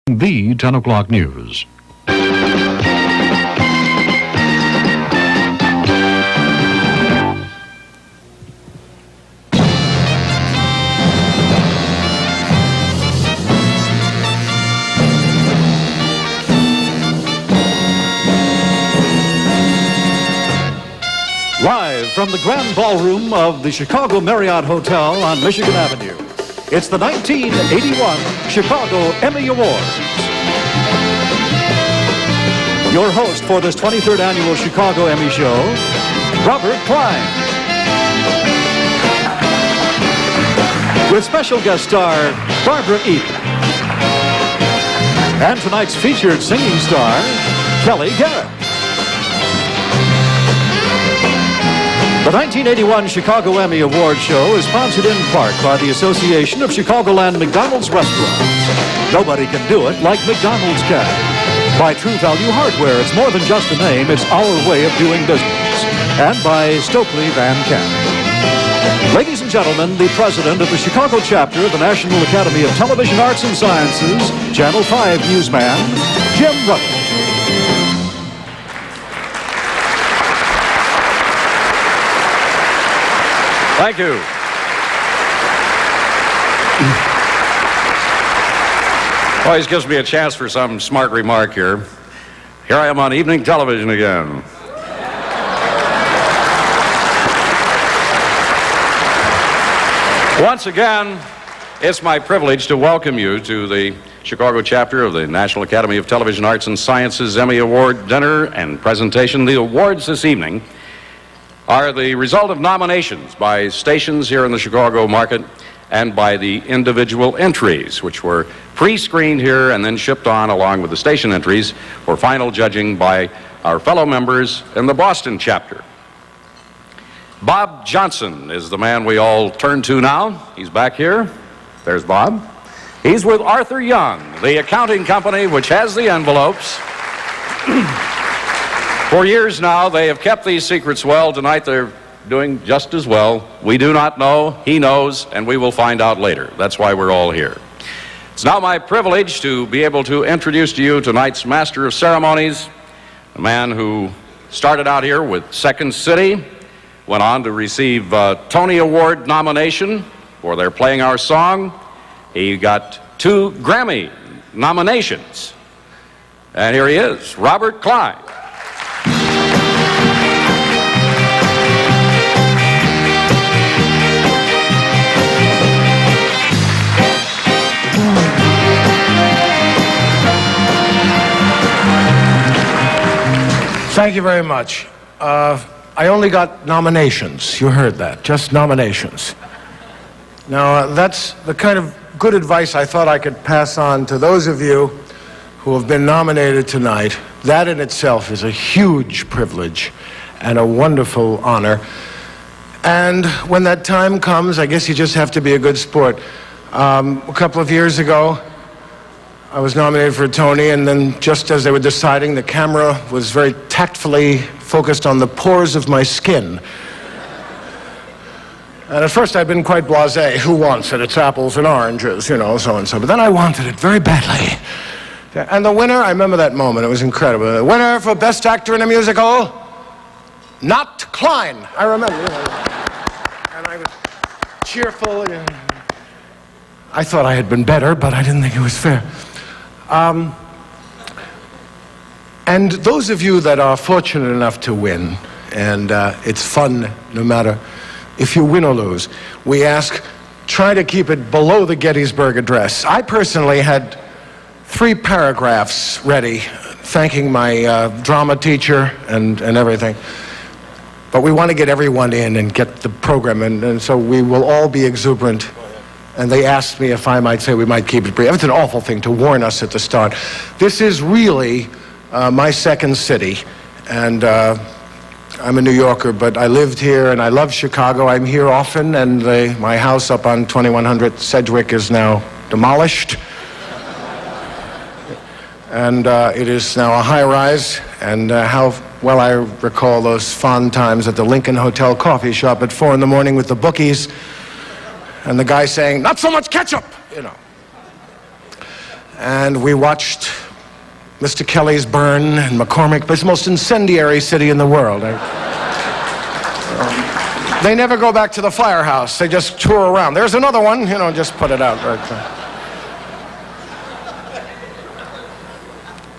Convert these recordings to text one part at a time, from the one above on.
The 10 o'clock news. Live from the Grand Ballroom of the Chicago Marriott Hotel on Michigan Avenue, it's the 1981 Chicago Emmy Awards. Your host for this 23rd annual Chicago Emmy show, Robert Klein. With special guest star, Barbara Eden. And tonight's featured singing star, Kelly Garrett. The 1981 Chicago Emmy Award Show is sponsored in part by the Association of Chicagoland McDonald's Restaurants. Nobody can do it like McDonald's can. By True Value Hardware, it's more than just a name, it's our way of doing business. And by Stokely Van Camp. Ladies and gentlemen, the president of the Chicago chapter of the National Academy of Television Arts and Sciences, Channel 5 newsman, Jim Rutledge. Thank you. Always gives me a chance for some smart remark here. Here I am on evening television again. Once again, it's my privilege to welcome you to the Chicago chapter of the National Academy of Television Arts and Sciences Emmy Award dinner and presentation. The awards this evening are the result of nominations by stations here in the Chicago market and by the individual entries, which were pre-screened here and then shipped on along with the station entries for final judging by our fellow members in the Boston chapter. Bob Johnson is the man we all turn to now. He's back here. There's Bob. He's with Arthur Young, the accounting company which has the envelopes. For years now, they have kept these secrets well. Tonight, they're doing just as well. We do not know, he knows, and we will find out later. That's why we're all here. It's now my privilege to be able to introduce to you tonight's Master of Ceremonies, a man who started out here with Second City, went on to receive a Tony Award nomination for their Playing Our Song. He got 2 Grammy nominations. And here he is, Robert Klein. Thank you very much. I only got nominations. You heard that. Just nominations. Now, that's the kind of good advice I thought I could pass on to those of you who have been nominated tonight. That in itself is a huge privilege and a wonderful honor. And when that time comes, I guess you just have to be a good sport. A couple of years ago, I was nominated for a Tony, and then just as they were deciding, the camera was very tactfully focused on the pores of my skin. And at first I'd been quite blasé. Who wants it? It's apples and oranges, you know, so and so. But then I wanted it very badly. And the winner, I remember that moment. It was incredible. The winner for Best Actor in a Musical, not Klein. I remember. And I was cheerful. I thought I had been better, but I didn't think it was fair. And those of you that are fortunate enough to win, and it's fun no matter if you win or lose, we ask, try to keep it below the Gettysburg Address. I personally had 3 paragraphs ready, thanking my drama teacher and everything. But we want to get everyone in and get the program, and so we will all be exuberant. And they asked me if I might say we might keep it brief. It's an awful thing to warn us at the start. This is really my second city, and I'm a New Yorker, but I lived here and I love Chicago. I'm here often, and my house up on 2100 Sedgwick is now demolished. And it is now a high-rise, and how well I recall those fond times at the Lincoln Hotel coffee shop at 4 in the morning with the bookies, and the guy saying, "Not so much ketchup," you know. and we watched Mr. Kelly's burn in McCormick, it's the most incendiary city in the world. They never go back to the firehouse. They just tour around. There's another one, just put it out right there.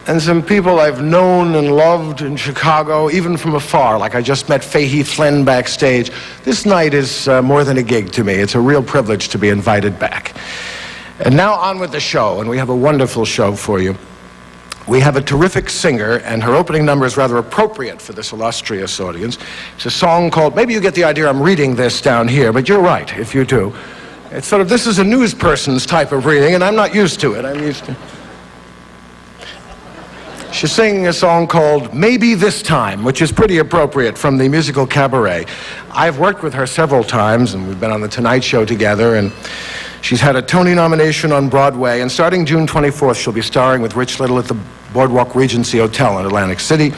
And some people I've known and loved in Chicago, even from afar, like I just met Fahey Flynn backstage. This night is more than a gig to me. It's a real privilege to be invited back. And now on with the show, and we have a wonderful show for you. We have a terrific singer, and her opening number is rather appropriate for this illustrious audience. It's a song called, maybe you get the idea I'm reading this down here, but you're right, if you do. It's sort of, this is a news person's type of reading, and I'm not used to it. I'm used to... She's singing a song called Maybe This Time, which is pretty appropriate from the musical Cabaret. I've worked with her several times, and we've been on The Tonight Show together, and she's had a Tony nomination on Broadway, and starting June 24th, she'll be starring with Rich Little at the Boardwalk Regency Hotel in Atlantic City,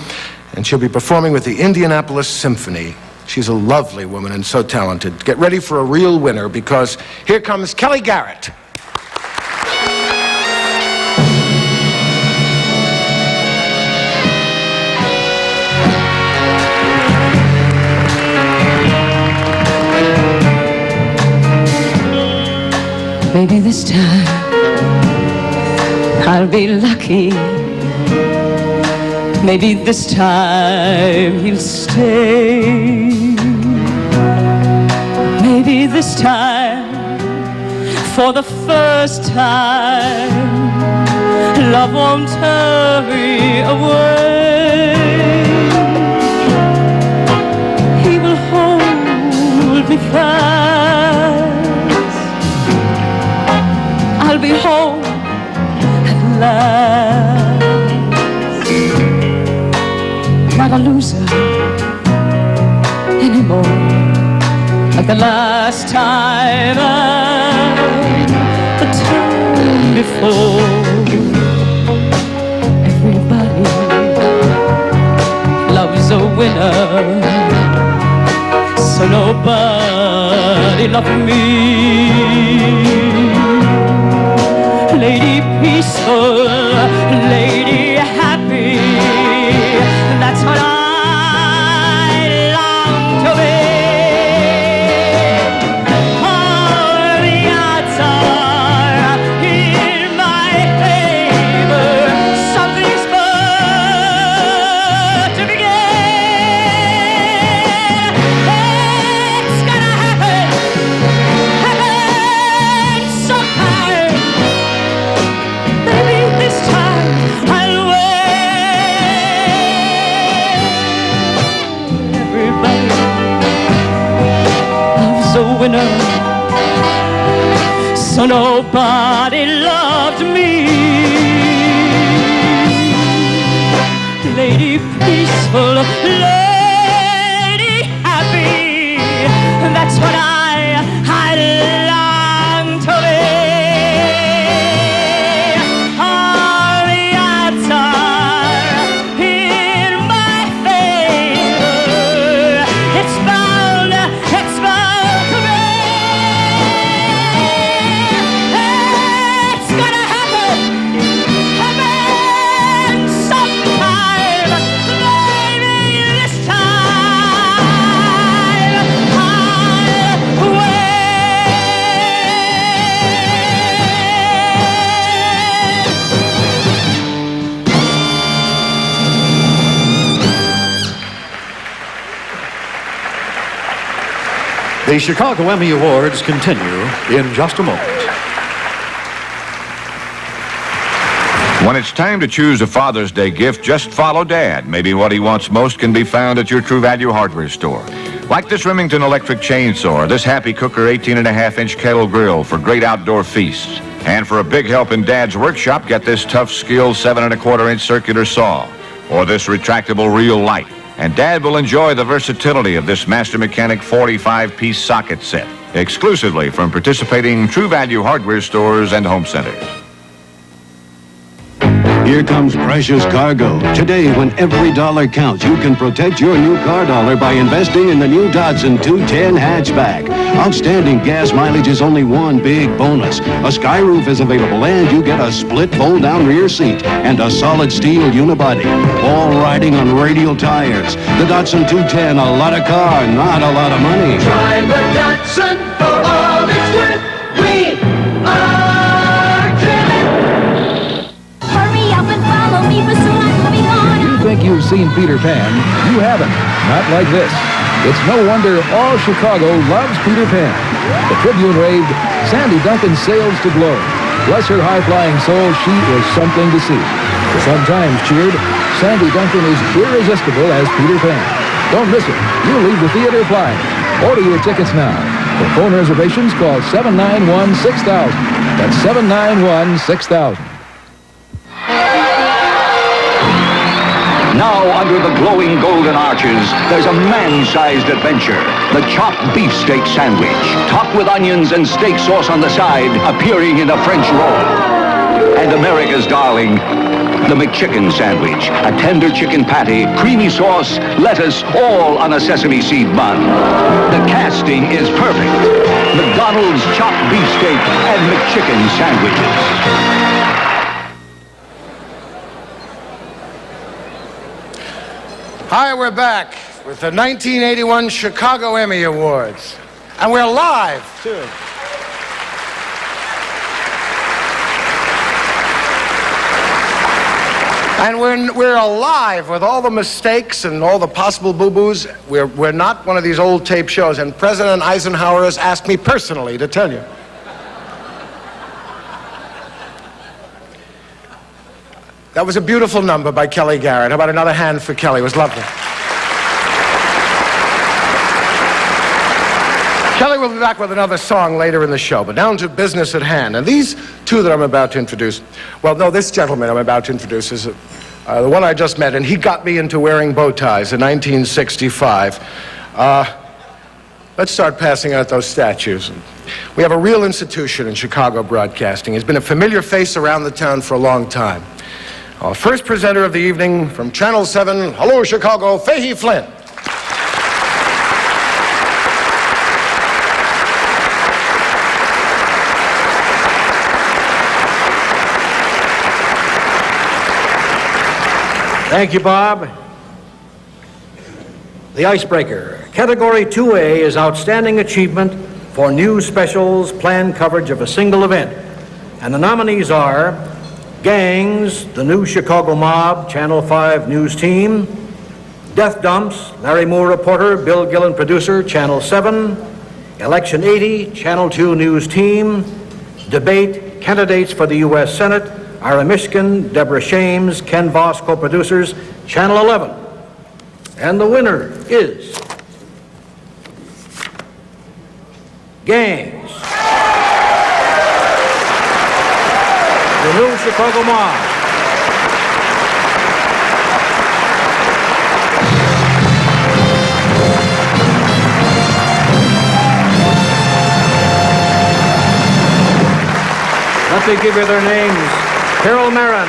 and she'll be performing with the Indianapolis Symphony. She's a lovely woman and so talented. Get ready for a real winner, because here comes Kelly Garrett. Maybe this time I'll be lucky. Maybe this time he'll stay. Maybe this time, for the first time, love won't hurry away. He will hold me fast. I'll be home at last. Not a loser anymore, like the last time and the time before. Everybody loves a winner, so nobody loved me. Lady peaceful, lady happy, that's what I long to be. All the odds are in my favor. Something's about to begin. It's gonna happen sometime. Maybe this time I'll win. Everybody loves a winner, so nobody loved me. Lady peaceful, lady happy, that's what I long to be. The Chicago Emmy Awards continue in just a moment. When it's time to choose a Father's Day gift, just follow Dad. Maybe what he wants most can be found at your True Value hardware store. Like this Remington electric chainsaw, or this Happy Cooker 18.5-inch kettle grill for great outdoor feasts. And for a big help in Dad's workshop, get this tough, skilled 7.25-inch circular saw, or this retractable reel light. And Dad will enjoy the versatility of this Master Mechanic 45-piece socket set, exclusively from participating True Value hardware stores and home centers. Here comes Precious Cargo. Today, when every dollar counts, you can protect your new car dollar by investing in the new Datsun 210 hatchback. Outstanding gas mileage is only one big bonus. A sky roof is available, and you get a split fold-down rear seat and a solid steel unibody. All riding on radial tires. The Datsun 210, a lot of car, not a lot of money. Drive a Datsun for all it's worth. We are driven. Hurry up and follow me, for soon I'm coming on. You think you've seen Peter Pan? You haven't. Not like this. It's no wonder all Chicago loves Peter Pan. The Tribune raved, Sandy Duncan sails to glory. Bless her high-flying soul, she is something to see. The Sun-Times cheered, Sandy Duncan is irresistible as Peter Pan. Don't miss it. You'll leave the theater flying. Order your tickets now. For phone reservations, call 791-6000. That's 791-6000. Now, under the glowing golden arches, there's a man-sized adventure. The chopped beefsteak sandwich, topped with onions and steak sauce on the side, appearing in a French roll. And America's darling, the McChicken sandwich. A tender chicken patty, creamy sauce, lettuce, all on a sesame seed bun. The casting is perfect. McDonald's chopped beefsteak and McChicken sandwiches. Hi, we're back with the 1981 Chicago Emmy Awards. And we're live, too. And we're alive with all the mistakes and all the possible boo-boos. We're not one of these old tape shows. And President Eisenhower has asked me personally to tell you. That was a beautiful number by Kelly Garrett. How about another hand for Kelly? It was lovely. Kelly will be back with another song later in the show, but down to business at hand. And these two that I'm about to introduce, well, no, this gentleman I'm about to introduce is the one I just met, and he got me into wearing bow ties in 1965. Let's start passing out those statues. We have a real institution in Chicago broadcasting. He's been a familiar face around the town for a long time. Our first presenter of the evening from Channel 7, hello, Chicago, Fahey Flynn. Thank you, Bob. The Icebreaker. Category 2A is Outstanding Achievement for News Specials Planned Coverage of a Single Event. And the nominees are Gangs, the New Chicago Mob, Channel 5 News Team; Death Dumps, Larry Moore reporter, Bill Gillen producer, Channel 7; Election 80, Channel 2 News Team; Debate, Candidates for the U.S. Senate, Ira Mishkin, Deborah Shames, Ken Voss, co-producers, Channel 11. And the winner is Gangs, the New Chicago Mob. Let me give you their names. Carol Marin,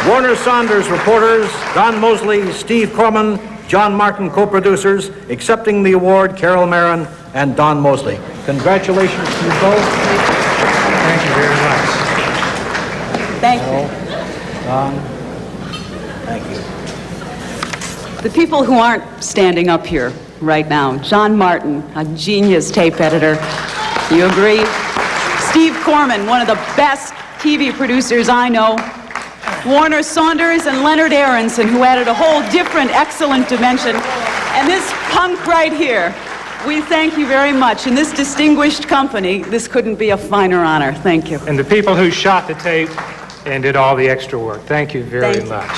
Warner Saunders reporters, Don Mosley, Steve Corman, John Martin co-producers. Accepting the award, Carol Marin and Don Mosley. Congratulations to you both. Thank you very much. Thank you. Don, thank you. The people who aren't standing up here right now, John Martin, a genius tape editor. You agree? Steve Corman, one of the best TV producers I know. Warner Saunders and Leonard Aronson, who added a whole different, excellent dimension. And this punk right here, we thank you very much. In this distinguished company, this couldn't be a finer honor. Thank you. And the people who shot the tape and did all the extra work. Thank you very much.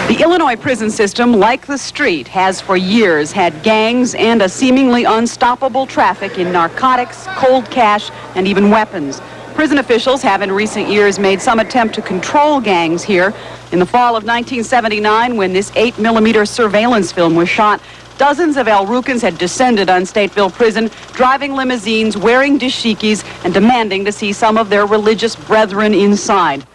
The Illinois prison system, like the street, has for years had gangs and a seemingly unstoppable traffic in narcotics, cold cash, and even weapons. Prison officials have in recent years made some attempt to control gangs here. In the fall of 1979, when this 8mm surveillance film was shot, Dozens of El Rukans had descended on Stateville Prison, driving limousines, wearing dashikis, and demanding to see some of their religious brethren inside.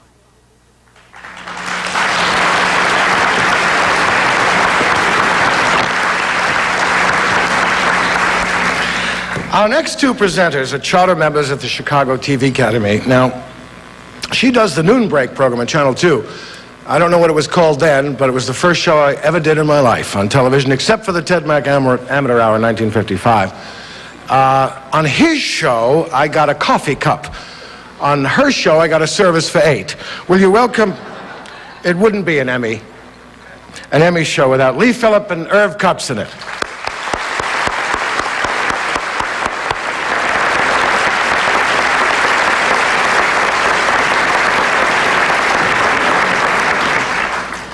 Our next two presenters are charter members at the Chicago TV Academy. Now, she does the Noon Break program on Channel 2. I don't know what it was called then, but it was the first show I ever did in my life on television, except for the Ted Mack Amateur Hour in 1955. On his show, I got a coffee cup. On her show, I got a service for 8. Will you welcome... It wouldn't be an Emmy show without Lee Phillip and Irv Cups in it.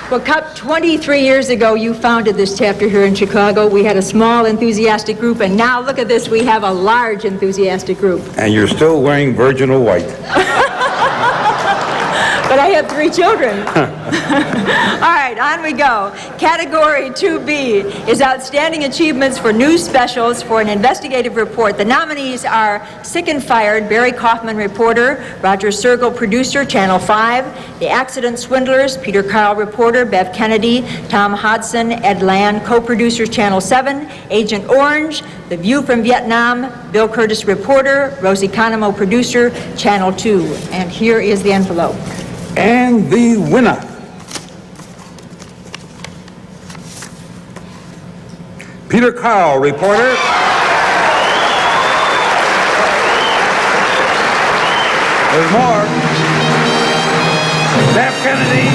Well, Cup, 23 years ago, you founded this chapter here in Chicago. We had a small, enthusiastic group, and now, look at this, we have a large, enthusiastic group. And you're still wearing virginal white. But I have 3 children. All right, on we go. Category 2B is Outstanding Achievements for News Specials for an Investigative Report. The nominees are Sick and Fired, Barry Kaufman, reporter, Roger Sergel, producer, Channel 5, The Accident Swindlers, Peter Carl, reporter, Bev Kennedy, Tom Hodson, Ed Land, co-producer, Channel 7, Agent Orange, The View from Vietnam, Bill Curtis, reporter, Rosie Conomo, producer, Channel 2. And here is the envelope. And the winner Peter Carl, reporter. There's more. Bev Kennedy.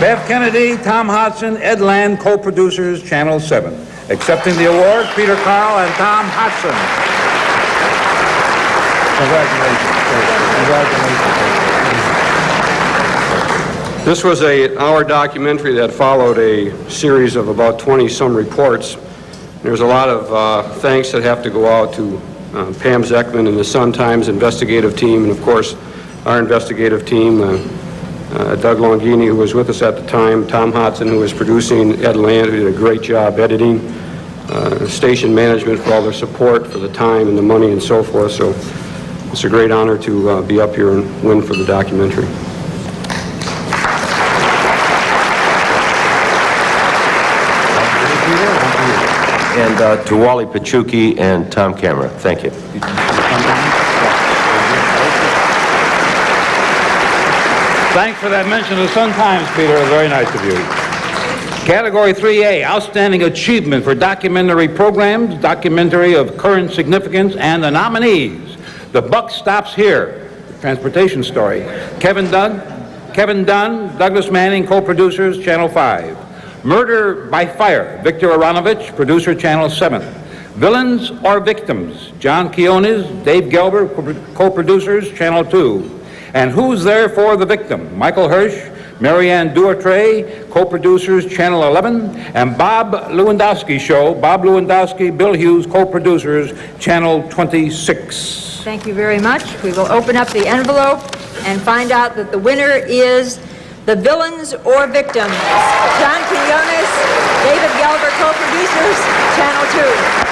Bev Kennedy, Tom Hodson, Ed Land, co-producers, Channel 7. Accepting the award, Peter Carl and Tom Hodson. This was an hour documentary that followed a series of about 20-some reports. There's a lot of thanks that have to go out to Pam Zeckman and the Sun-Times investigative team, and of course our investigative team, Doug Longini, who was with us at the time, Tom Hodson, who was producing, Ed Land, who did a great job editing, station management for all their support for the time and the money and so forth. So it's a great honor to be up here and win for the documentary. And to Wally Pachuki and Tom Camera, thank you. Thanks for that mention of Sun-Times, Peter. Very nice of you. Category 3A, Outstanding Achievement for Documentary Programs, Documentary of Current Significance, and the nominees. The buck stops here. Transportation Story. Kevin Dunn, Douglas Manning, co-producers, Channel 5. Murder by Fire, Victor Aronovich, producer, Channel 7. Villains or Victims, John Quiones, Dave Gelber, co-producers, Channel 2. And Who's There for the Victim, Michael Hirsch, Marianne Duartre, co-producers, Channel 11, and Bob Lewandowski Show, Bob Lewandowski, Bill Hughes, co-producers, Channel 26. Thank you very much. We will open up the envelope and find out that the winner is The Villains or Victims. John Quinones, David Gelber, co-producers, Channel 2.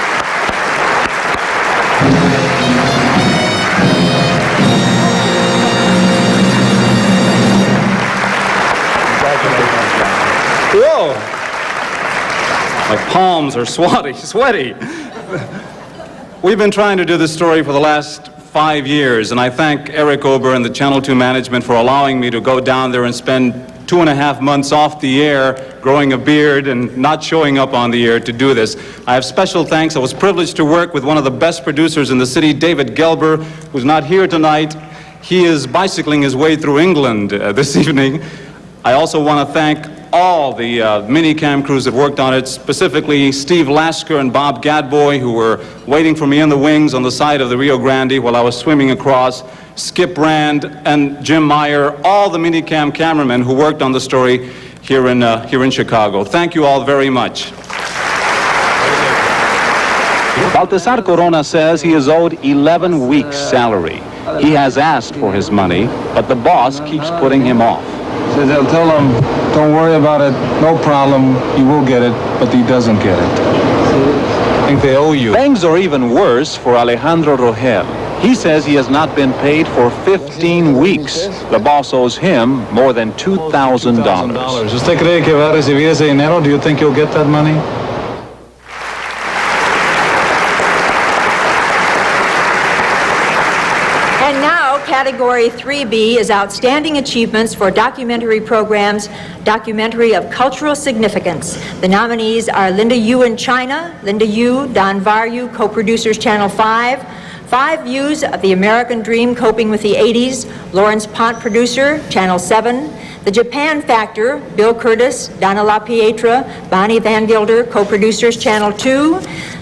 Whoa! My palms are sweaty. We've been trying to do this story for the last 5 years, and I thank Eric Ober and the Channel 2 management for allowing me to go down there and spend 2.5 months off the air, growing a beard and not showing up on the air to do this. I have special thanks. I was privileged to work with one of the best producers in the city, David Gelber, who's not here tonight. He is bicycling his way through England this evening. I also want to thank all the minicam crews that worked on it, specifically Steve Lasker and Bob Gadboy, who were waiting for me in the wings on the side of the Rio Grande while I was swimming across, Skip Rand and Jim Meyer, all the minicam cameramen who worked on the story here in Chicago. Thank you all very much. Baltasar Corona says he is owed 11 weeks' salary. He has asked for his money, but the boss keeps putting him off. Says they'll tell him, don't worry about it, no problem, he will get it, but he doesn't get it. I think they owe you. Things are even worse for Alejandro Rogel. He says he has not been paid for 15 weeks. The boss owes him more than $2,000. ¿Usted cree que va a recibir ese dinero? Do you think you'll get that money? And now, Category 3B is Outstanding Achievements for Documentary Programs, Documentary of Cultural Significance. The nominees are Linda Yu in China, Linda Yu, Don Varyu, co-producers Channel 5, 5 Views of the American Dream Coping with the 80s, Lawrence Pont, producer, Channel 7, The Japan Factor, Bill Curtis, Donna LaPietra, Bonnie Van Gilder, co-producers, Channel 2,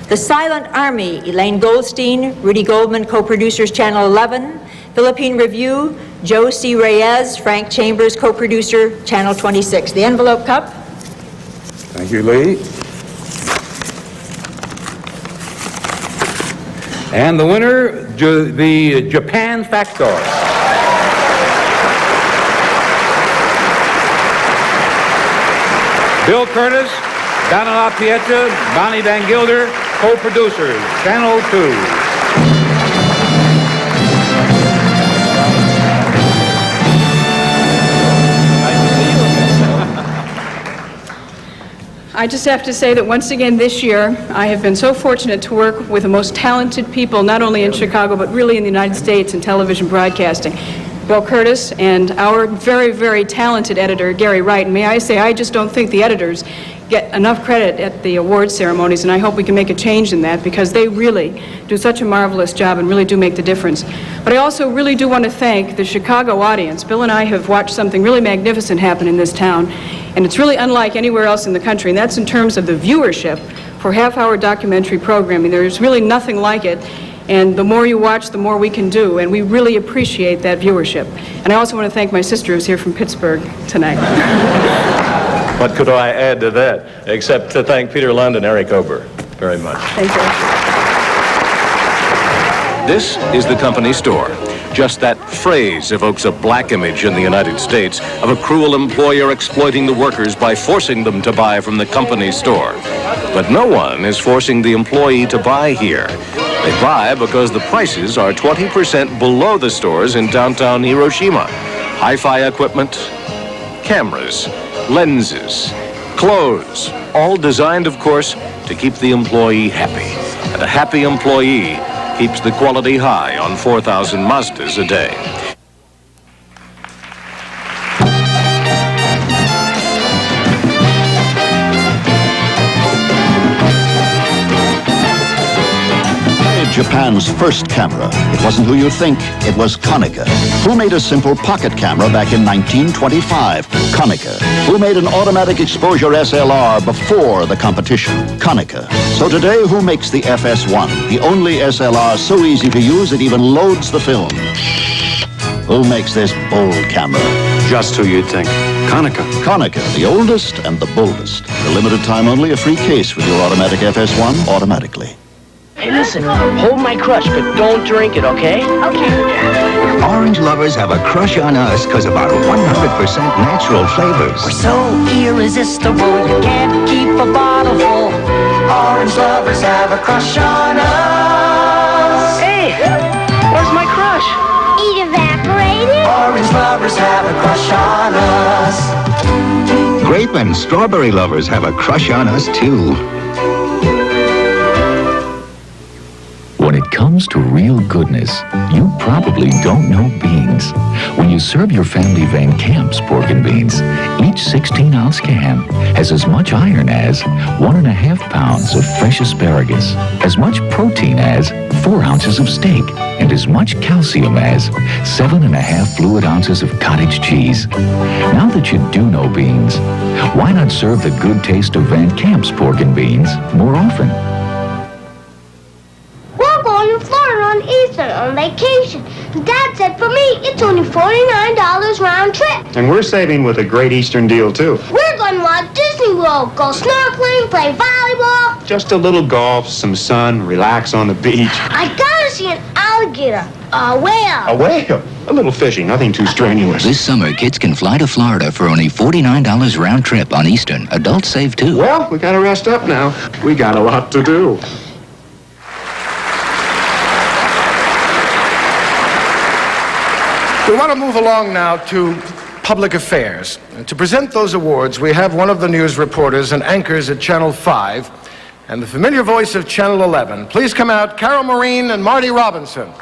The Silent Army, Elaine Goldstein, Rudy Goldman, co-producers, Channel 11, Philippine Review, Joe C. Reyes, Frank Chambers, co-producer, Channel 26. The envelope cup. Thank you, Lee. And the winner, the Japan Factor. Bill Curtis, Donna LaPietra, Bonnie Van Gilder, co-producers, Channel 2. I just have to say that once again this year, I have been so fortunate to work with the most talented people, not only in Chicago, but really in the United States in television broadcasting. Bill Curtis and our very, very talented editor, Gary Wright. And may I say, I just don't think the editors get enough credit at the award ceremonies, and I hope we can make a change in that because they really do such a marvelous job and really do make the difference. But I also really do want to thank the Chicago audience. Bill and I have watched something really magnificent happen in this town, and it's really unlike anywhere else in the country, and that's in terms of the viewership for half-hour documentary programming. There's really nothing like it, and the more you watch, the more we can do, and we really appreciate that viewership. And I also want to thank my sister who's here from Pittsburgh tonight. What could I add to that, except to thank Peter Lund and Eric Ober very much. Thank you. This is the company store. Just that phrase evokes a black image in the United States of a cruel employer exploiting the workers by forcing them to buy from the company store. But no one is forcing the employee to buy here. They buy because the prices are 20% below the stores in downtown Hiroshima. Hi-fi equipment, cameras, lenses, clothes, all designed, of course, to keep the employee happy. And a happy employee keeps the quality high on 4,000 Mazdas a day. Japan's first camera. It wasn't who you think, it was Konica. Who made a simple pocket camera back in 1925? Konica. Who made an automatic exposure SLR before the competition? Konica. So today, who makes the FS1? The only SLR so easy to use it even loads the film. Who makes this bold camera? Just who you'd think. Konica. Konica, the oldest and the boldest. For limited time only, a free case with your automatic FS1 automatically. Hey, listen, hold my crush, but don't drink it, okay? Okay. Orange lovers have a crush on us because of our 100% natural flavors. We're so irresistible, you can't keep a bottle full. Orange lovers have a crush on us. Hey, where's my crush? It evaporated? Orange lovers have a crush on us. Grape and strawberry lovers have a crush on us, too. When it comes to real goodness, you probably don't know beans. When you serve your family Van Camp's pork and beans, each 16-ounce can has as much iron as 1.5 pounds of fresh asparagus, as much protein as 4 ounces of steak, and as much calcium as 7.5 fluid ounces of cottage cheese. Now that you do know beans, why not serve the good taste of Van Camp's pork and beans more often? On vacation. Dad said for me, it's only $49 round trip. And we're saving with a great Eastern deal, too. We're going to Walt Disney World, go snorkeling, play volleyball. Just a little golf, some sun, relax on the beach. I gotta want to see an alligator, a whale. A whale? A little fishy, nothing too strenuous. This summer, kids can fly to Florida for only $49 round trip on Eastern. Adults save too. Well, we gotta rest up now. We got a lot to do. We want to move along now to public affairs. And to present those awards, we have one of the news reporters and anchors at Channel 5 and the familiar voice of Channel 11. Please come out, Carol Maureen and Marty Robinson.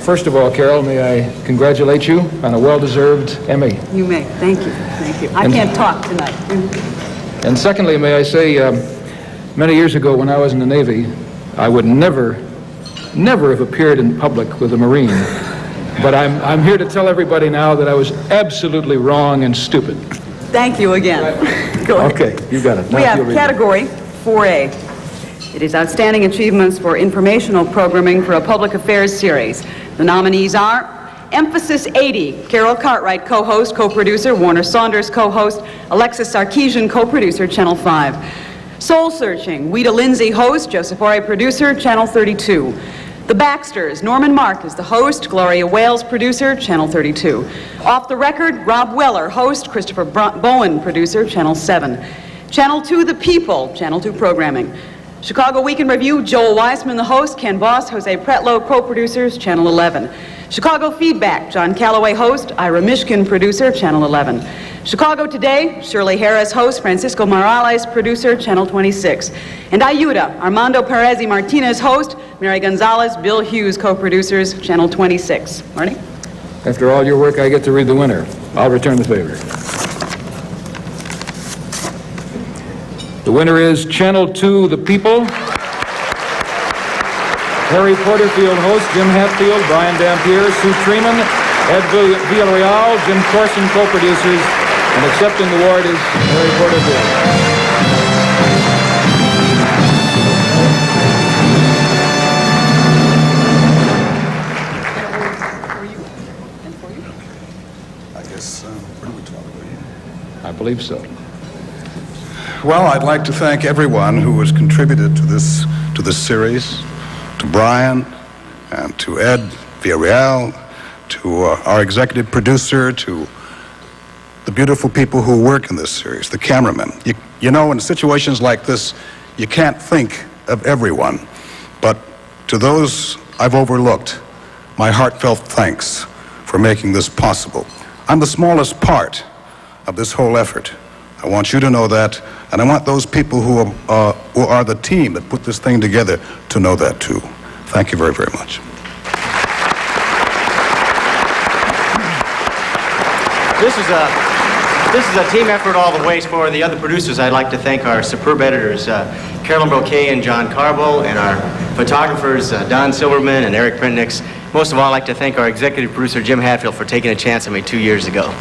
First of all, Carol, may I congratulate you on a well-deserved Emmy. You may. Thank you. Thank you. I can't talk tonight. And secondly, may I say, many years ago when I was in the Navy, I would never have appeared in public with a Marine. But I'm here to tell everybody now that I was absolutely wrong and stupid. Thank you again. Go ahead. Okay, you got it. Now We have you'll read it. category 4A. It is Outstanding Achievements for Informational Programming for a Public Affairs Series. The nominees are Emphasis 80, Carol Cartwright, co-host, co-producer, Warner Saunders, co-host, Alexis Sarkeesian, co-producer, Channel 5. Soul Searching, Weta Lindsay, host, Joseph Ore, producer, Channel 32. The Baxters, Norman Mark is the host, Gloria Wales, producer, Channel 32. Off the Record, Rob Weller, host, Christopher Bowen, producer, Channel 7. Channel 2, The People, Channel 2 programming. Chicago Week in Review, Joel Weissman, the host, Ken Voss, Jose Pretlow, co-producers, Channel 11. Chicago Feedback, John Calloway, host, Ira Mishkin, producer, Channel 11. Chicago Today, Shirley Harris, host, Francisco Morales, producer, Channel 26. And Ayuda, Armando Perez Martinez, host, Mary Gonzalez, Bill Hughes, co-producers, Channel 26. Marty? After all your work, I get to read the winner. I'll return the favor. The winner is Channel 2, The People. Harry Porterfield host, Jim Hatfield, Brian Dampier, Sue Treeman, Ed Villarreal, Jim Corson, co-producers, and accepting the award is Harry Porterfield. I believe so. Well, I'd like to thank everyone who has contributed to this series, to Brian and to Ed Villarreal, to our executive producer, to the beautiful people who work in this series, the cameramen. You know, in situations like this, you can't think of everyone, but to those I've overlooked, my heartfelt thanks for making this possible. I'm the smallest part of this whole effort. I want you to know that, and I want those people who are the team that put this thing together to know that too. Thank you very, very much. This is a team effort all the ways. For the other producers, I'd like to thank our superb editors, Carolyn Bouquet and John Carbo, and our photographers, Don Silverman and Eric Printnix. Most of all, I'd like to thank our executive producer, Jim Hatfield, for taking a chance on me 2 years ago.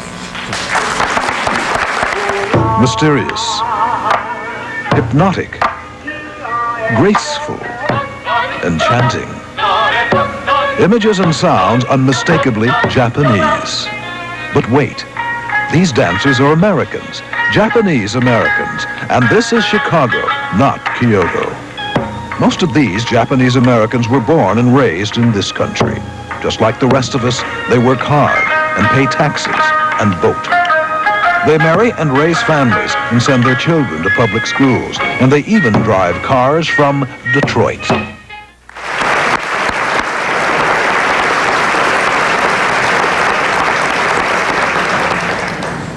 Mysterious, hypnotic, graceful, enchanting. Images and sounds unmistakably Japanese. But wait, these dancers are Americans, Japanese Americans, and this is Chicago, not Kyoto. Most of these Japanese Americans were born and raised in this country. Just like the rest of us, they work hard and pay taxes and vote. They marry and raise families and send their children to public schools, and they even drive cars from Detroit.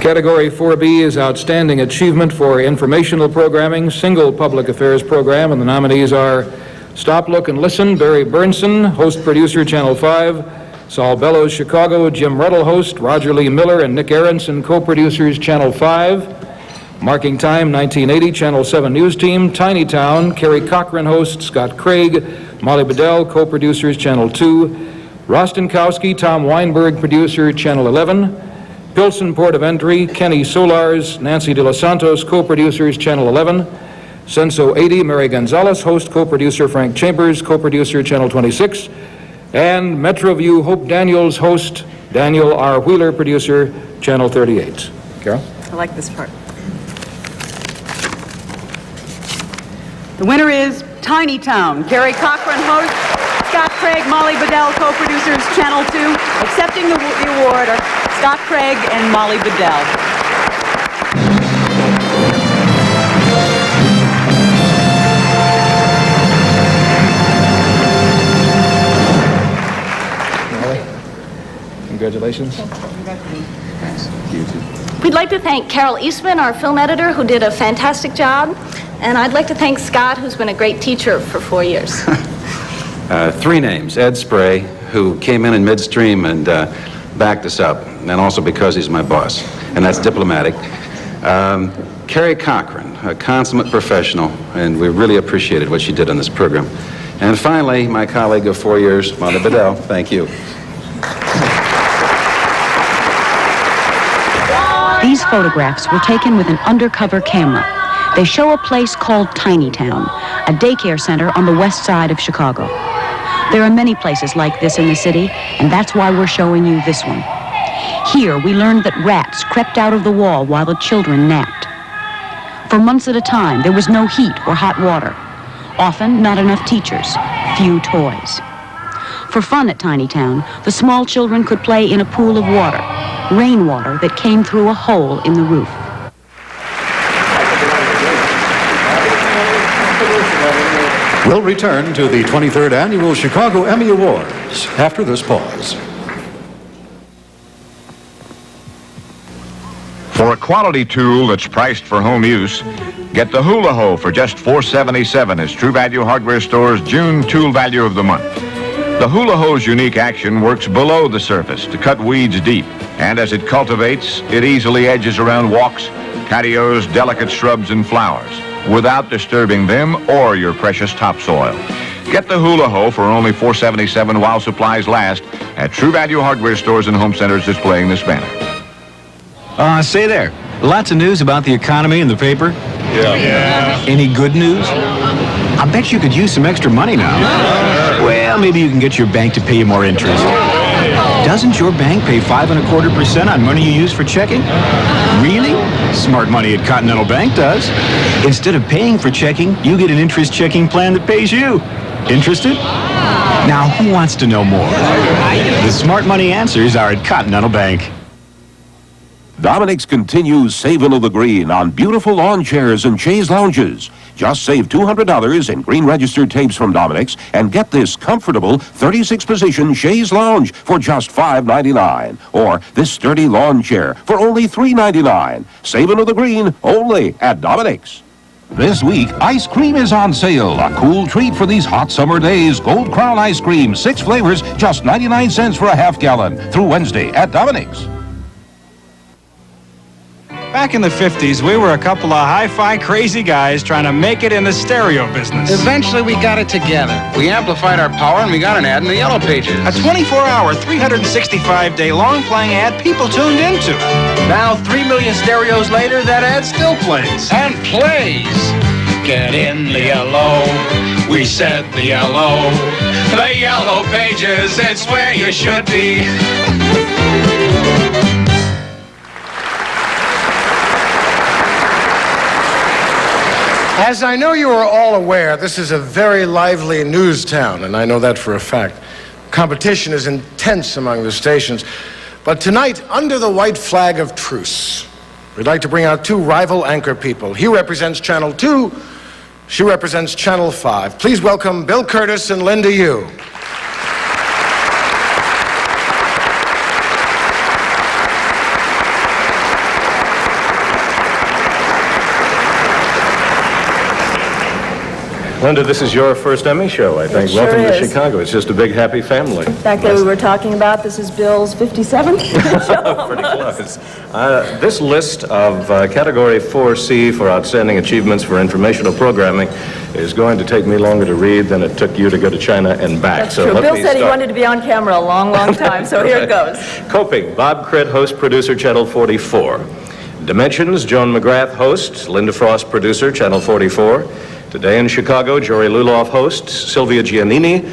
Category 4B is Outstanding Achievement for Informational Programming, Single Public Affairs Program, and the nominees are Stop, Look, and Listen, Barry Burnson, host producer, Channel 5, Saul Bellows, Chicago, Jim Ruddle, host, Roger Lee Miller and Nick Aronson, co-producers, Channel 5, Marking Time, 1980, Channel 7 News Team, Tiny Town, Kerry Cochran, host, Scott Craig, Molly Bedell, co-producers, Channel 2, Rostenkowski, Tom Weinberg, producer, Channel 11, Pilsen, Port of Entry, Kenny Solars, Nancy De Los Santos, co-producers, Channel 11, Senso 80, Mary Gonzalez, host, co-producer, Frank Chambers, co-producer, Channel 26, And MetroView Hope Daniels host, Daniel R. Wheeler, producer, Channel 38. Carol? I like this part. The winner is Tiny Town. Gary Cochran host, Scott Craig, Molly Bedell, co-producers, Channel 2. Accepting the award are Scott Craig and Molly Bedell. Congratulations. We'd like to thank Carol Eastman, our film editor, who did a fantastic job. And I'd like to thank Scott, who's been a great teacher for 4 years. 3 names. Ed Spray, who came in midstream and backed us up, and also because he's my boss, and that's diplomatic. Carrie Cochran, a consummate professional, and we really appreciated what she did on this program. And finally, my colleague of 4 years, Molly Bedell, thank you. These photographs were taken with an undercover camera. They show a place called Tiny Town, a daycare center on the west side of Chicago. There are many places like this in the city, and that's why we're showing you this one. Here, we learned that rats crept out of the wall while the children napped. For months at a time, there was no heat or hot water. Often, not enough teachers, few toys. For fun at Tiny Town, the small children could play in a pool of water, rainwater that came through a hole in the roof. We'll return to the 23rd Annual Chicago Emmy Awards after this pause. For a quality tool that's priced for home use, get the Hula Hoe for just $4.77 as True Value Hardware Store's June Tool Value of the Month. The Hula Hoe's unique action works below the surface to cut weeds deep, and as it cultivates, it easily edges around walks, patios, delicate shrubs, and flowers, without disturbing them or your precious topsoil. Get the Hula Hoe for only $4.77 while supplies last at True Value Hardware Stores and home centers displaying this banner. Say there, lots of news about the economy in the paper? Yeah. Any good news? I bet you could use some extra money now. Well, maybe you can get your bank to pay you more interest. Doesn't your bank pay 5.25% on money you use for checking? Really? Smart money at Continental Bank does. Instead of paying for checking, you get an interest checking plan that pays you. Interested? Now, who wants to know more? The smart money answers are at Continental Bank. Dominic's continues saving of the green on beautiful lawn chairs and chaise lounges. Just save $200 in green registered tapes from Dominic's and get this comfortable 36-position chaise lounge for just $5.99. Or this sturdy lawn chair for only $3.99. Saving of the green only at Dominic's. This week, ice cream is on sale. A cool treat for these hot summer days. Gold Crown ice cream, 6 flavors, just 99 cents for a half gallon. Through Wednesday at Dominic's. Back in the 50s, we were a couple of hi-fi crazy guys trying to make it in the stereo business. Eventually, we got it together. We amplified our power and we got an ad in the Yellow Pages. A 24-hour, 365-day long-playing ad people tuned into. Now, 3 million stereos later, that ad still plays. And plays. Get in the yellow. We said the yellow. The Yellow Pages, it's where you should be. As I know you are all aware, this is a very lively news town, and I know that for a fact. Competition is intense among the stations. But tonight, under the white flag of truce, we'd like to bring out 2 rival anchor people. He represents Channel 2, she represents Channel 5. Please welcome Bill Curtis and Linda Yu. Linda, this is your first Emmy show, I think. It sure Welcome to is. Chicago. It's just a big, happy family. In fact, that we were talking about, this is Bill's 57th show. Pretty close. This list of Category 4C for Outstanding Achievements for Informational Programming is going to take me longer to read than it took you to go to China and back. That's true. Bill said he wanted to be on camera a long, long time, so here it goes. Coping, Bob Critt, host, producer, Channel 44. Dimensions, Joan McGrath, host, Linda Frost, producer, Channel 44. Today in Chicago, Jory Luloff, host, Sylvia Giannini,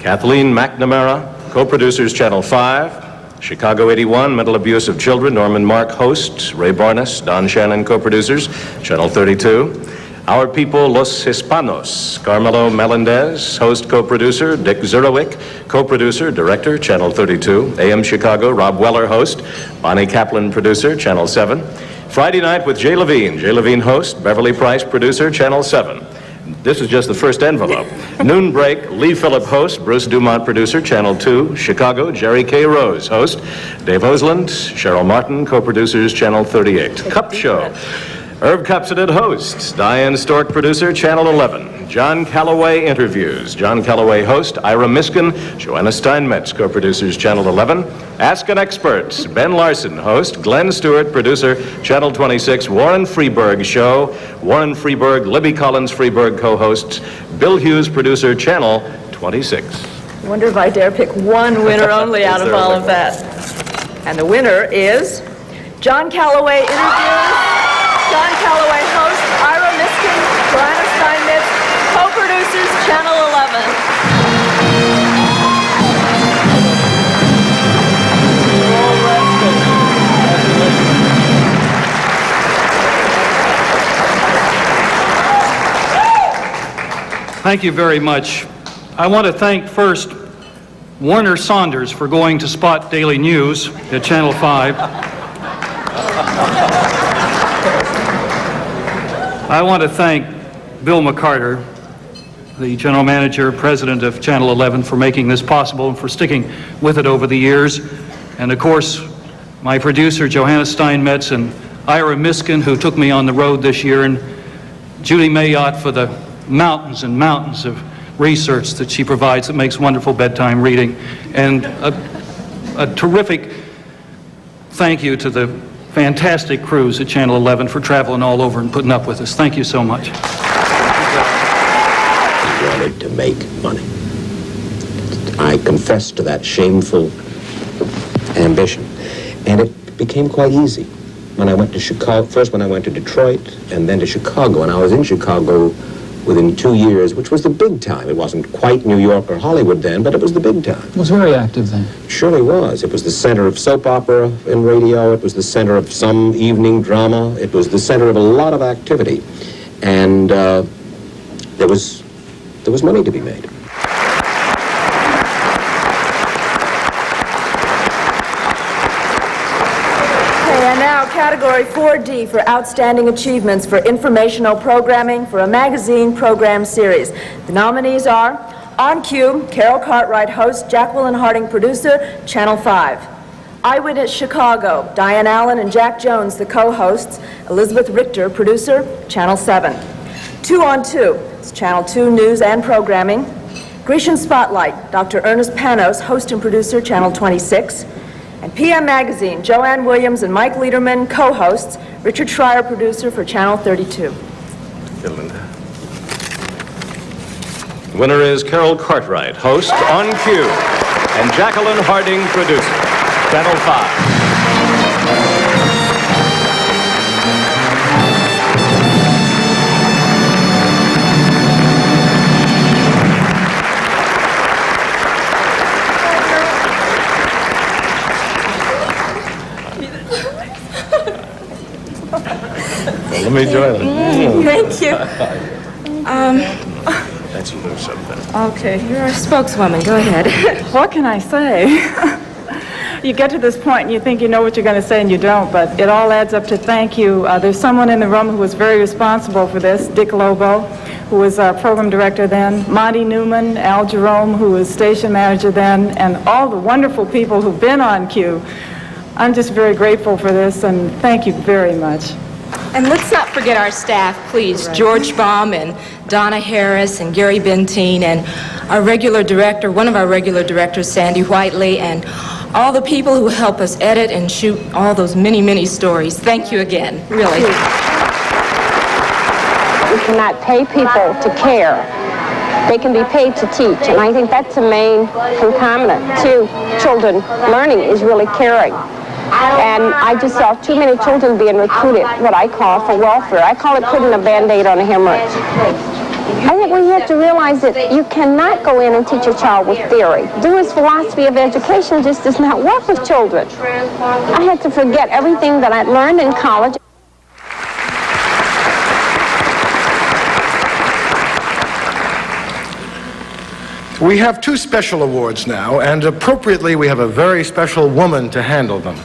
Kathleen McNamara, co-producers, Channel 5. Chicago 81, Mental Abuse of Children, Norman Mark, host. Ray Barnes, Don Shannon, co-producers, Channel 32. Our People, Los Hispanos, Carmelo Melendez, host, co-producer. Dick Zurowick, co-producer, director, Channel 32. AM Chicago, Rob Weller, host. Bonnie Kaplan, producer, Channel 7. Friday Night with Jay Levine. Jay Levine, host. Beverly Price, producer, Channel 7. This is just the first envelope. Noon Break, Lee Phillip, host. Bruce Dumont, producer, Channel 2. Chicago, Jerry K. Rose, host. Dave Osland, Cheryl Martin, co-producers, Channel 38. Cup Show. Herb Cupsidid, host. Diane Stork, producer, Channel 11. John Calloway, interviews. John Calloway, host. Ira Miskin, Joanna Steinmetz, co-producers, Channel 11. Ask an Expert. Ben Larson, host. Glenn Stewart, producer, Channel 26. Warren Freeburg Show. Warren Freeburg, Libby Collins Freeburg, co-hosts. Bill Hughes, producer, Channel 26. I wonder if I dare pick one winner only out of all of that. And the winner is John Calloway, interviews. John Calloway, host. Ira Miskin, Joanna Steinmetz, co-producers, Channel 11. Thank you very much. I want to thank first Warner Saunders for going to Spot Daily News at Channel 5. I want to thank Bill McCarter, the general manager, president of Channel 11, for making this possible and for sticking with it over the years. And of course, my producer, Johanna Steinmetz, and Ira Miskin, who took me on the road this year, and Judy Mayotte for the mountains and mountains of research that she provides that makes wonderful bedtime reading. And a terrific thank you to the fantastic crews at Channel 11 for traveling all over and putting up with us. Thank you so much. I wanted to make money. I confessed to that shameful ambition. And it became quite easy when I went to Chicago. First when I went to Detroit and then to Chicago. And I was in Chicago within 2 years, which was the big time. It wasn't quite New York or Hollywood then, but it was the big time. It was very active then. It surely was. It was the center of soap opera in radio. It was the center of some evening drama. It was the center of a lot of activity. And there was money to be made. Category 4D for Outstanding Achievements for Informational Programming for a Magazine Program Series. The nominees are On Cue, Carol Cartwright, host, Jacqueline Harding, producer, Channel 5. Eyewitness Chicago, Diane Allen and Jack Jones, the co-hosts, Elizabeth Richter, producer, Channel 7. 2 on 2, it's Channel 2 News and Programming. Grecian Spotlight, Dr. Ernest Panos, host and producer, Channel 26. And PM Magazine, Joanne Williams and Mike Liederman, co-hosts, Richard Schreier, producer for Channel 32. The winner is Carol Cartwright, host, On Cue, and Jacqueline Harding, producer, Channel 5. Let me join them. Thank you. That's a little something. Okay, you're our spokeswoman. Go ahead. What can I say? You get to this point and you think you know what you're going to say and you don't, but it all adds up to thank you. There's someone in the room who was very responsible for this, Dick Lobo, who was our program director then, Monty Newman, Al Jerome, who was station manager then, and all the wonderful people who've been on cue. I'm just very grateful for this, and thank you very much. And let's not forget our staff, please. Right. George Baum and Donna Harris and Gary Bentine and our regular director, one of our regular directors, Sandy Whiteley, and all the people who help us edit and shoot all those many, many stories. Thank you again, really. We cannot pay people to care. They can be paid to teach, and I think that's the main concomitant to children learning is really caring. And I just saw too many children being recruited, what I call for welfare. I call it putting a Band-Aid on a hemorrhage. I think we have to realize that you cannot go in and teach a child with theory. Dewey's philosophy of education just does not work with children. I had to forget everything that I'd learned in college. We have two special awards now, and appropriately we have a very special woman to handle them.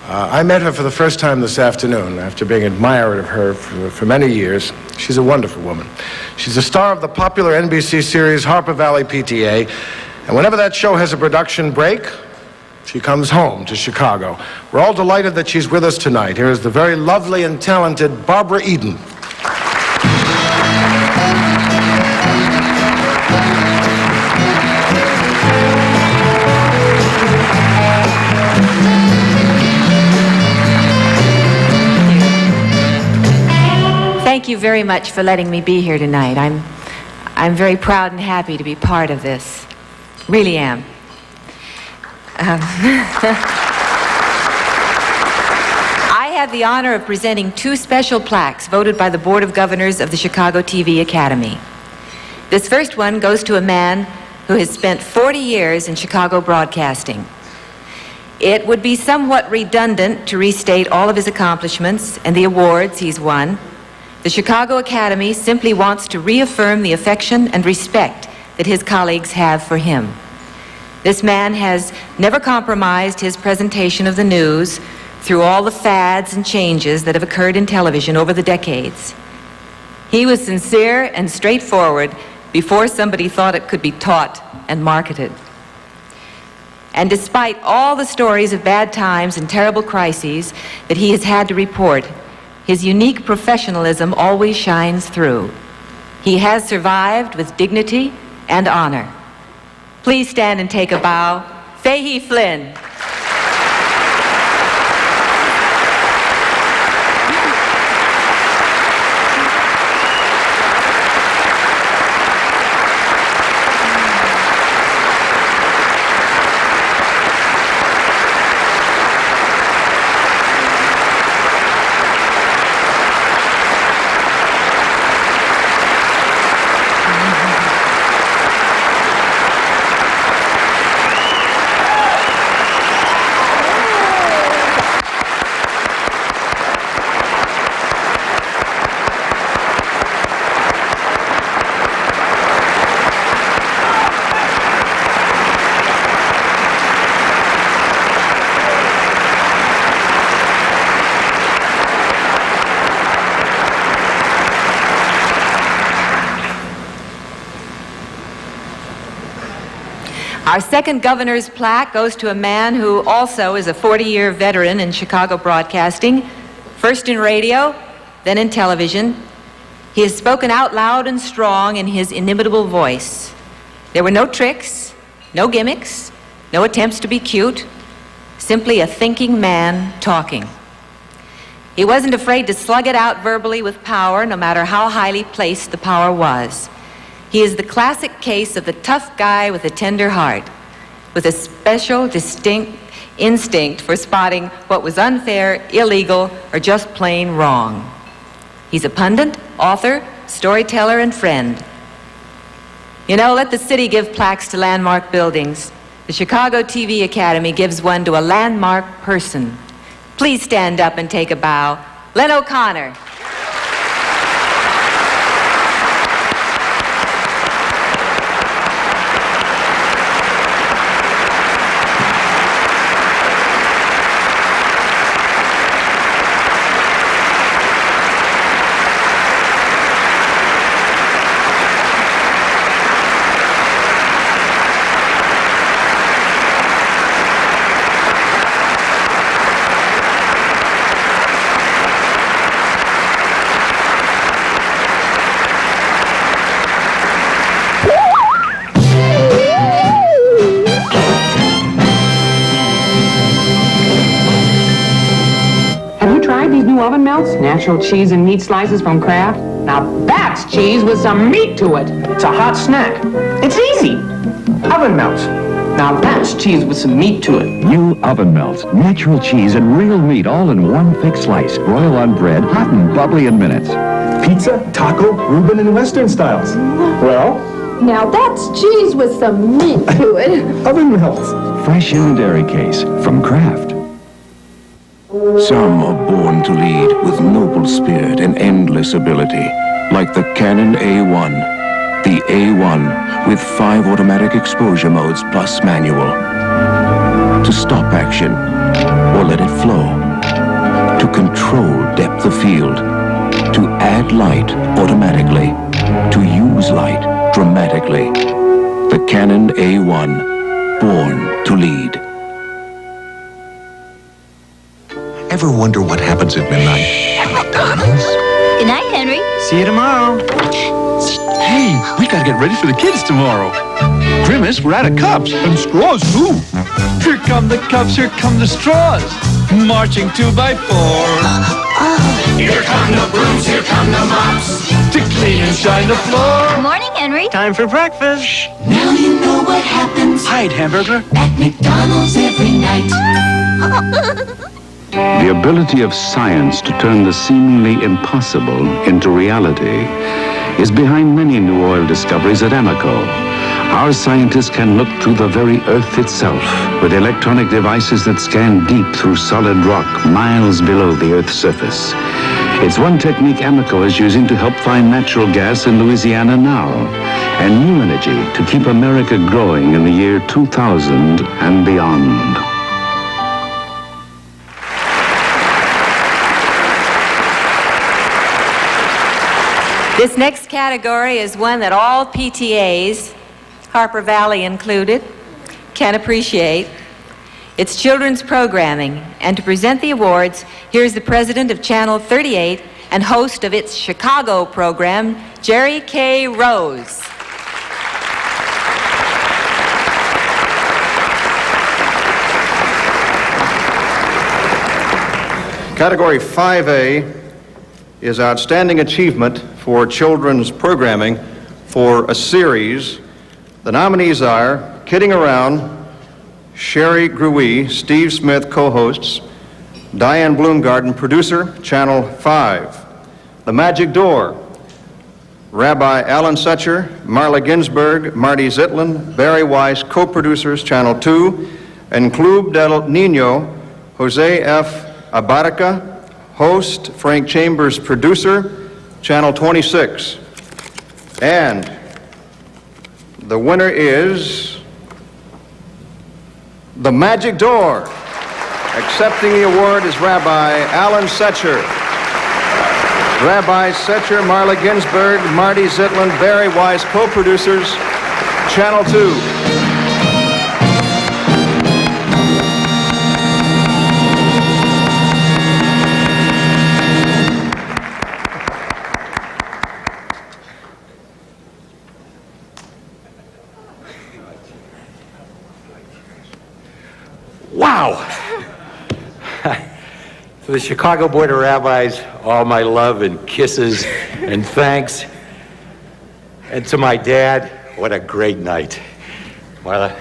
I met her for the first time this afternoon after being an admirer of her for many years. She's a wonderful woman. She's the star of the popular NBC series Harper Valley PTA, and whenever that show has a production break, she comes home to Chicago. We're all delighted that she's with us tonight. Here is the very lovely and talented Barbara Eden. Thank you very much for letting me be here tonight. I'm very proud and happy to be part of this. Really am. I have the honor of presenting two special plaques voted by the Board of Governors of the Chicago TV Academy. This first one goes to a man who has spent 40 years in Chicago broadcasting. It would be somewhat redundant to restate all of his accomplishments and the awards he's won. The Chicago Academy simply wants to reaffirm the affection and respect that his colleagues have for him. This man has never compromised his presentation of the news through all the fads and changes that have occurred in television over the decades. He was sincere and straightforward before somebody thought it could be taught and marketed. And despite all the stories of bad times and terrible crises that he has had to report, his unique professionalism always shines through. He has survived with dignity and honor. Please stand and take a bow. Fahey Flynn. Our second governor's plaque goes to a man who also is a 40-year veteran in Chicago broadcasting, first in radio, then in television. He has spoken out loud and strong in his inimitable voice. There were no tricks, no gimmicks, no attempts to be cute, simply a thinking man talking. He wasn't afraid to slug it out verbally with power, no matter how highly placed the power was. He is the classic case of the tough guy with a tender heart, with a special, distinct instinct for spotting what was unfair, illegal, or just plain wrong. He's a pundit, author, storyteller, and friend. You know, let the city give plaques to landmark buildings. The Chicago TV Academy gives one to a landmark person. Please stand up and take a bow. Len O'Connor. Oven melts, natural cheese and meat slices from Kraft. Now that's cheese with some meat to it. It's a hot snack. It's easy. Oven melts. Now that's cheese with some meat to it. New Oven Melts. Natural cheese and real meat all in one thick slice. Broil on bread, hot and bubbly in minutes. Pizza, taco, Reuben, and Western styles. Well, Now that's cheese with some meat to it. Oven Melts. Fresh in the dairy case from Kraft. Some are born to lead with noble spirit and endless ability, like the Canon A1. The A1 with 5 automatic exposure modes plus manual. To stop action or let it flow. To control depth of field. To add light automatically. To use light dramatically. The Canon A1, born to lead. Ever wonder what happens at midnight at McDonald's? Good night, Henry. See you tomorrow. Hey, we gotta get ready for the kids tomorrow. Grimace, we're out of cups. And straws, too. Here come the cups, here come the straws. Marching 2 by 4. Here come the brooms, here come the mops. To clean and shine the floor. Good morning, Henry. Time for breakfast. Now you know what happens Hide, hamburger. at McDonald's every night. The ability of science to turn the seemingly impossible into reality is behind many new oil discoveries at Amoco. Our scientists can look through the very earth itself with electronic devices that scan deep through solid rock miles below the Earth's surface. It's one technique Amoco is using to help find natural gas in Louisiana now, and new energy to keep America growing in the year 2000 and beyond. This next category is one that all PTAs, Harper Valley included, can appreciate. It's children's programming. And to present the awards, here's the president of Channel 38 and host of its Chicago program, Jerry K. Rose. Category 5A is Outstanding Achievement for Children's Programming for a series. The nominees are Kidding Around, Sherry Gruey, Steve Smith, co-hosts, Diane Bloomgarden, producer, Channel 5. The Magic Door, Rabbi Alan Setcher, Marla Ginsburg, Marty Zitlin, Barry Weiss, co-producers, Channel 2, and Club del Nino, Jose F. Abarica, host, Frank Chambers, producer, Channel 26. And the winner is The Magic Door. Accepting the award is Rabbi Alan Setcher. Rabbi Setcher, Marla Ginsburg, Marty Zitlin, Barry Weiss, co-producers, Channel 2. Wow! To the Chicago Board of Rabbis, all my love and kisses and thanks. And to my dad, what a great night. Marla?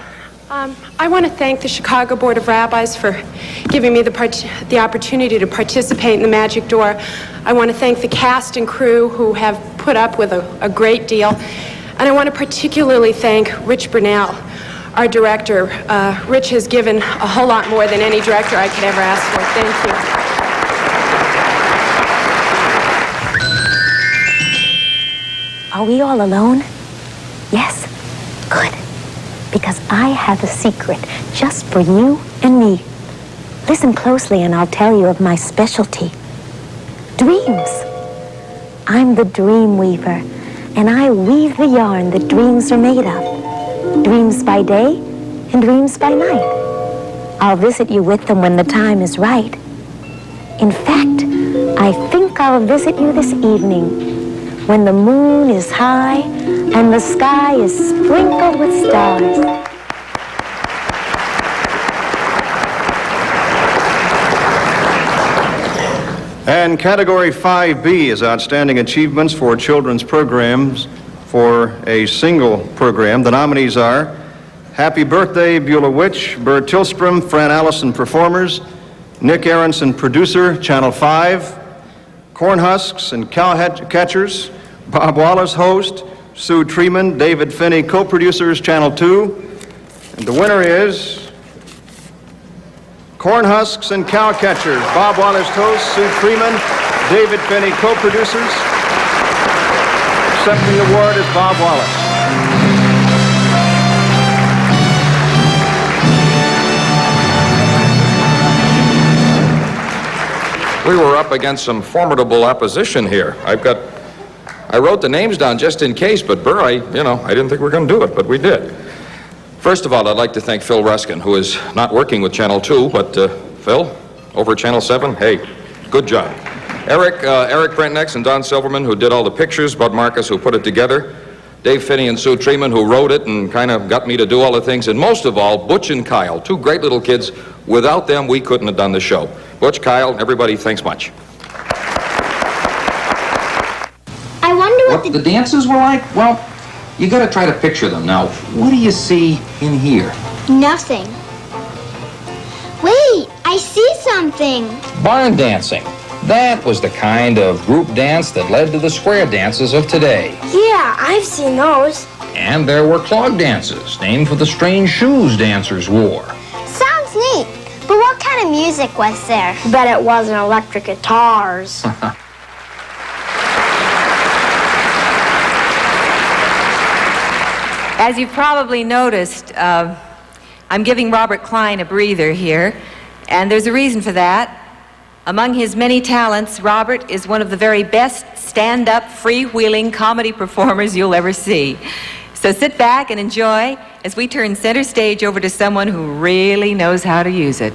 I want to thank the Chicago Board of Rabbis for giving me the opportunity to participate in the Magic Door. I want to thank the cast and crew who have put up with a great deal. And I want to particularly thank Rich Burnell, our director. Rich has given a whole lot more than any director I could ever ask for. Thank you. Are we all alone? Yes? Good. Because I have a secret just for you and me. Listen closely and I'll tell you of my specialty. Dreams. I'm the dream weaver, and I weave the yarn that dreams are made of. Dreams by day and dreams by night. I'll visit you with them when the time is right. In fact, I think I'll visit you this evening, when the moon is high and the sky is sprinkled with stars. And Category 5B is Outstanding Achievements for Children's Programs for a single program. The nominees are Happy Birthday, Beulah Witch, Bert Tillstrom, Fran Allison, performers, Nick Aronson, producer, Channel 5, Corn Husks and Cow Catchers, Bob Wallace, host, Sue Treeman, David Finney, co-producers, Channel 2. And the winner is Corn Husks and Cow Catchers, Bob Wallace, host, Sue Treeman, David Finney, co-producers. Accepting the award is Bob Wallace. We were up against some formidable opposition here. I wrote the names down just in case, but Burr, I didn't think we were going to do it, but we did. First of all, I'd like to thank Phil Ruskin, who is not working with Channel 2, but Phil, over at Channel 7, hey, good job. Eric Brentnex and Don Silverman, who did all the pictures, Bud Marcus, who put it together, Dave Finney and Sue Treeman, who wrote it and kind of got me to do all the things, and most of all, Butch and Kyle, two great little kids. Without them, we couldn't have done the show. Butch, Kyle, everybody, thanks much. I wonder what the dances were like? Well, you gotta try to picture them. Now, what do you see in here? Nothing. Wait, I see something. Barn dancing. That was the kind of group dance that led to the square dances of today. Yeah, I've seen those. And there were clog dances, named for the strange shoes dancers wore. Sounds neat. But what kind of music was there? Bet it wasn't electric guitars. As you've probably noticed, I'm giving Robert Klein a breather here, and there's a reason for that. Among his many talents, Robert is one of the very best stand-up, freewheeling comedy performers you'll ever see. So sit back and enjoy as we turn center stage over to someone who really knows how to use it.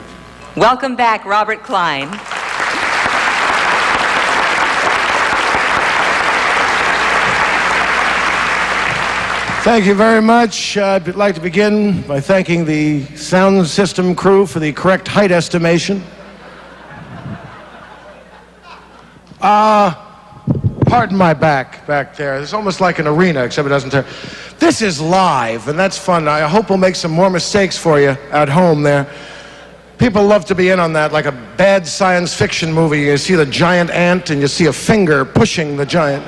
Welcome back, Robert Klein. Thank you very much. I'd like to begin by thanking the sound system crew for the correct height estimation. Pardon my back there. It's almost like an arena, except it doesn't turn. This is live, and that's fun. I hope we'll make some more mistakes for you at home there. People love to be in on that, like a bad science fiction movie. You see the giant ant, and you see a finger pushing the giant,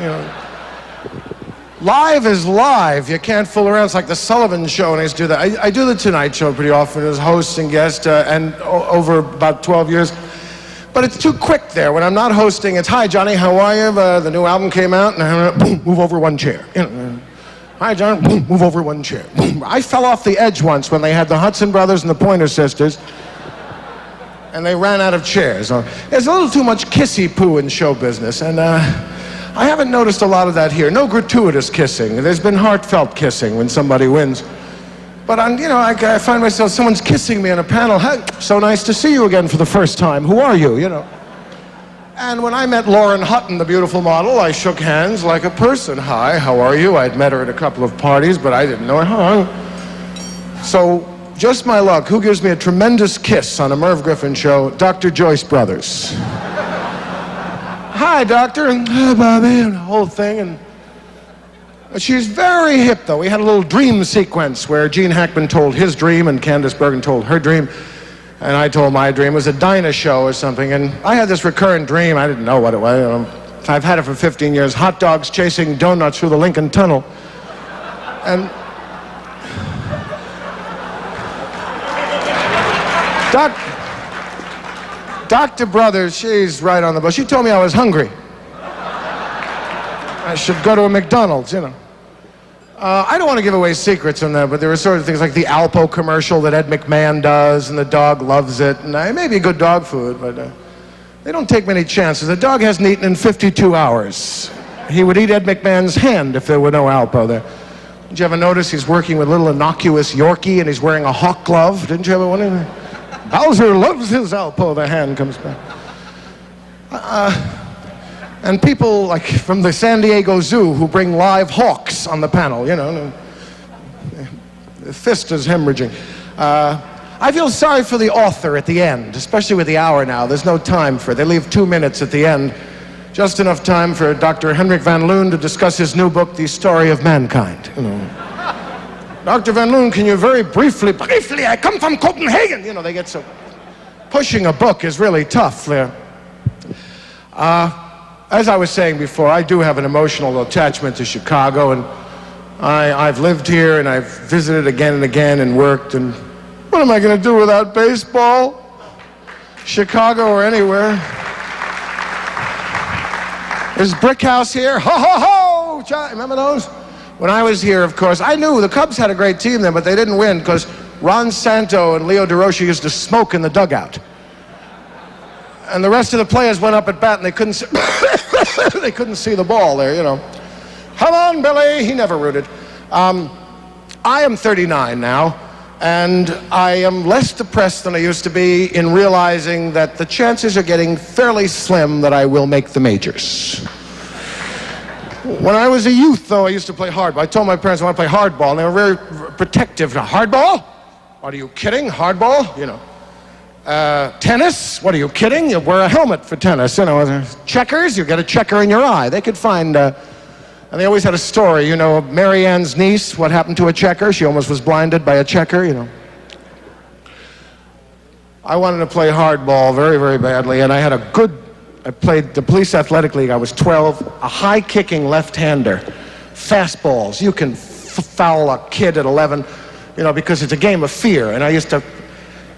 Live is live. You can't fool around. It's like the Sullivan Show, and I used to do that. I do the Tonight Show pretty often as host and guest, and over about 12 years. But it's too quick there. When I'm not hosting, it's, hi, Johnny, how are you? The new album came out, and boom, move over one chair. Hi, John, boom, move over one chair. Boom. I fell off the edge once when they had the Hudson Brothers and the Pointer Sisters, and they ran out of chairs. There's a little too much kissy-poo in show business, and I haven't noticed a lot of that here. No gratuitous kissing. There's been heartfelt kissing when somebody wins. But I find myself, someone's kissing me on a panel. Hey, so nice to see you again for the first time. Who are you? And when I met Lauren Hutton, the beautiful model, I shook hands like a person. Hi, how are you? I'd met her at a couple of parties, but I didn't know her. Hi. So, just my luck, who gives me a tremendous kiss on a Merv Griffin show? Dr. Joyce Brothers. Hi, doctor, and hi, Bobby, and the whole thing, and she's very hip, though. We had a little dream sequence where Gene Hackman told his dream and Candace Bergen told her dream, and I told my dream. It was a Dinah show or something, and I had this recurrent dream. I didn't know what it was. I've had it for 15 years. Hot dogs chasing donuts through the Lincoln Tunnel. And Dr. Brothers, she's right on the bus. She told me I was hungry. I should go to a McDonald's, I don't want to give away secrets on that, but there are sort of things like the Alpo commercial that Ed McMahon does, and the dog loves it, and it may be good dog food, but they don't take many chances. The dog hasn't eaten in 52 hours. He would eat Ed McMahon's hand if there were no Alpo there. Did you ever notice he's working with a little innocuous Yorkie, and he's wearing a hawk glove? Didn't you ever wonder? Bowser loves his Alpo. The hand comes back. And people like from the San Diego Zoo who bring live hawks on the panel, the fist is hemorrhaging. I feel sorry for the author at the end, especially with the hour now. There's no time for it. They leave 2 minutes at the end. Just enough time for Dr. Henrik van Loon to discuss his new book, The Story of Mankind. Dr. Van Loon, can you very briefly, I come from Copenhagen. They get so... Pushing a book is really tough there. as I was saying before, I do have an emotional attachment to Chicago, and I've lived here, and I've visited again and again and worked, and what am I going to do without baseball? Chicago or anywhere. There's Brick House here. Ho, ho, ho! Remember those? When I was here, of course, I knew the Cubs had a great team then, but they didn't win because Ron Santo and Leo DeRocha used to smoke in the dugout. And the rest of the players went up at bat and they couldn't see, they couldn't see the ball there, you know. Come on, Billy! He never rooted. I am 39 now, and I am less depressed than I used to be in realizing that the chances are getting fairly slim that I will make the majors. When I was a youth, though, I used to play hardball. I told my parents I want to play hardball, and they were very protective. Hardball? Are you kidding? Hardball? You know. Tennis? What are you kidding? You wear a helmet for tennis. You know, checkers? You get a checker in your eye. They could find, and they always had a story, you know, Mary Ann's niece, what happened to a checker? She almost was blinded by a checker, you know. I wanted to play hardball very, very badly, and I played the Police Athletic League. I was 12, a high-kicking left-hander, fastballs. You can foul a kid at 11, you know, because it's a game of fear, and I used to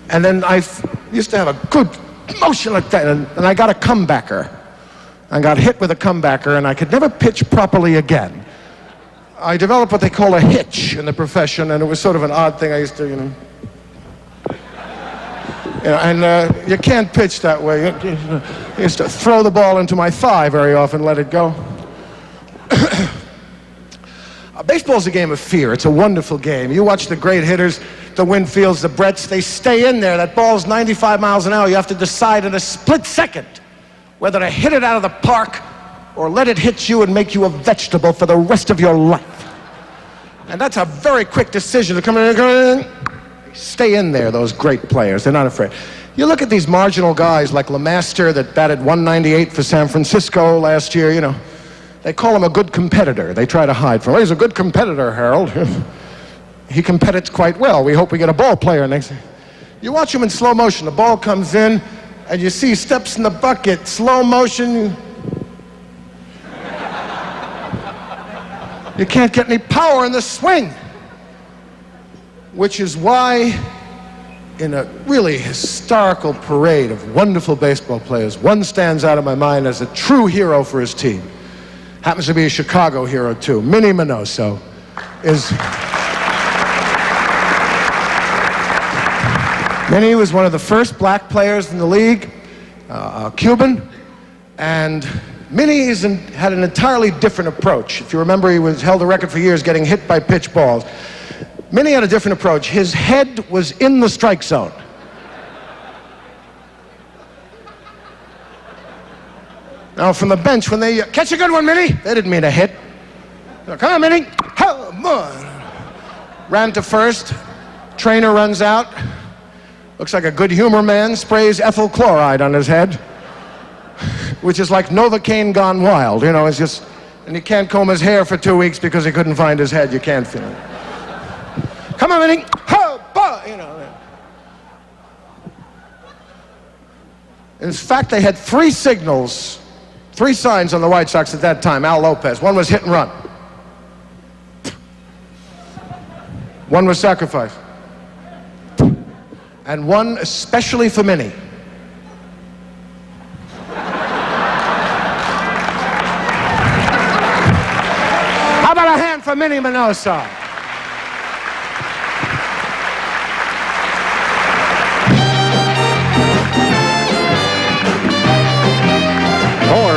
have a good motion like that, and I got a comebacker. I got hit with a comebacker, and I could never pitch properly again. I developed what they call a hitch in the profession, and it was sort of an odd thing. I used to, you know, and you can't pitch that way. You used to throw the ball into my thigh very often, let it go. Baseball's a game of fear. It's a wonderful game. You watch the great hitters, the Winfields, the Bretts, they stay in there. That ball's 95 miles an hour. You have to decide in a split second whether to hit it out of the park or let it hit you and make you a vegetable for the rest of your life. And that's a very quick decision to come in. Stay in there, those great players. They're not afraid. You look at these marginal guys like LeMaster that batted 198 for San Francisco last year, you know. They call him a good competitor. They try to hide from him. He's a good competitor, Harold. He competes quite well. We hope we get a ball player next. You watch him in slow motion. The ball comes in, and you see he steps in the bucket. Slow motion. You can't get any power in the swing. Which is why, in a really historical parade of wonderful baseball players, one stands out of my mind as a true hero for his team. Happens to be a Chicago hero, too. Minnie Minoso is... Minnie was one of the first black players in the league, Cuban, and Minnie had an entirely different approach. If you remember, he held a record for years getting hit by pitch balls. Minnie had a different approach. His head was in the strike zone. Now, from the bench, when they catch a good one, Minnie, they didn't mean a hit. Come on, Minnie. Come on. Ran to first. Trainer runs out. Looks like a good humor man. Sprays ethyl chloride on his head, which is like Novocaine gone wild. You know, it's just, and he can't comb his hair for 2 weeks because he couldn't find his head. You can't feel it. Come on, Minnie. You know. In fact, they had 3 signals. 3 signs on the White Sox at that time, Al Lopez. One was hit and run. One was sacrifice. And one especially for Minnie. How about a hand for Minnie Minoso?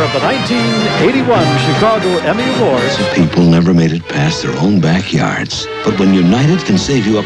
The 1981 Chicago Emmy Awards. People never made it past their own backyards. But when United can save you up